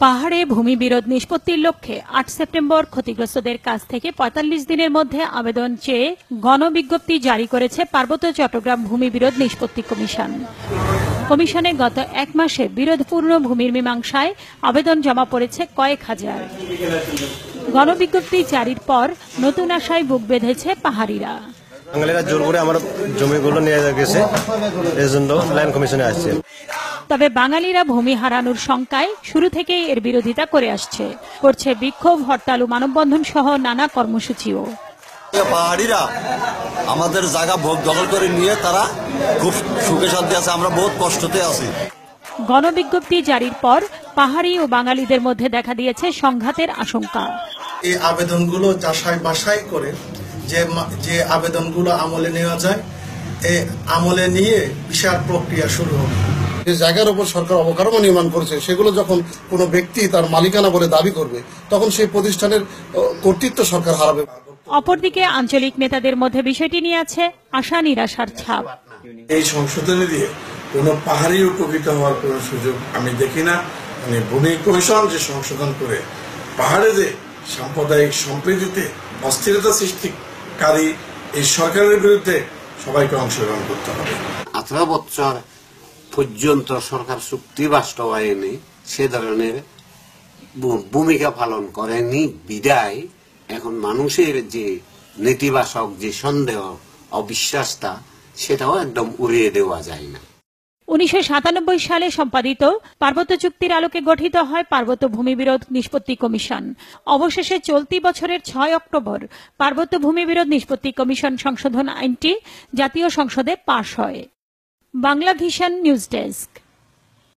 পাহাড়ে ভূমি বিরোধ নিষ্পত্তির লক্ষ্যে ৮ সেপ্টেম্বর ক্ষতিগ্রস্তদের কাছ থেকে ৪৫ দিনের মধ্যে আবেদন চেয়ে গণবিজ্ঞপ্তি জারি করেছে পার্বত্য চট্টগ্রাম ভূমি বিরোধ নিষ্পত্তি কমিশন। কমিশনে গত এক মাসে বিরোধপূর্ণ ভূমির মীমাংসায় আবেদন জমা পড়েছে কয়েক হাজার। গণবিজ্ঞপ্তি জারির পর নতুন আশায় বুক বেঁধেছে পাহাড়িরা। বাঙালিরা জোর করে আমার জমিগুলো নিয়ে গেছে, এজন্য ল্যান্ড কমিশনে আসছে। তবে বাঙালিরা ভূমি হারানোর শঙ্কায় শুরু থেকেই এর বিরোধিতা করে আসছে, করছে বিক্ষোভ, হরতাল ও মানববন্ধন সহ নানা কর্মসূচিও। পাহাড়িরা আমাদের জায়গা ভোগ দখল করে নিয়ে তারা খুব সুখে শান্তি আছে, আমরা বহুত কষ্টতে আছি। গণবিজ্ঞপ্তি জারির পর পাহাড়ি ও বাঙালিদের মধ্যে দেখা দিয়েছে সংঘাতের আশঙ্কা। এই আবেদনগুলো যাচাই বাছাই করে যে আবেদনগুলো আমলে নেওয়া যায়, এই আমলে নিয়ে বিচার প্রক্রিয়া শুরু হবে। যে জায়গার উপর সরকার অবকাঠামো নির্মাণ করেছে, সেগুলো যখন কোনো ব্যক্তি তার মালিকানা বলে দাবি করবে, তখন সেই প্রতিষ্ঠানের কর্তৃত্ব সরকার হারাবে। অপরদিকে আঞ্চলিক নেতাদের মধ্যে বিষয়টি নিয়ে আছে আশা নিরাশার ছাপ। এই সংশোধনী দিয়ে কোনো পাহাড়ি উপকৃত হওয়ার কোনো সুযোগ আমি দেখি না। মানে ভূমি কমিশন যে সংশোধন করে পাহাড়ে যে সাম্প্রদায়িক সম্প্রীতিতে অস্থিরতা সৃষ্টিকারী এই সরকারের বিরুদ্ধে সবাইকে অংশগ্রহণ করতে হবে। 18 বছর পর্যন্ত সরকার চুক্তি বাস্তবায়নে সে ধরনের ভূমিকা পালন করেনি বিদায় এখন মানুষের যে নেতিবাচক যে সন্দেহ অবিশ্বাসটা, সেটাও একদম উড়িয়ে দেওয়া যায় না। 1997 সালে সম্পাদিত পার্বত্য চুক্তির আলোকে গঠিত হয় পার্বত্য ভূমি বিরোধ নিষ্পত্তি কমিশন। অবশেষে চলতি বছরের 6 অক্টোবর পার্বত্য ভূমি বিরোধ নিষ্পত্তি কমিশন সংশোধন আইনটি জাতীয় সংসদে পাশ হয়। Bangla vision news desk.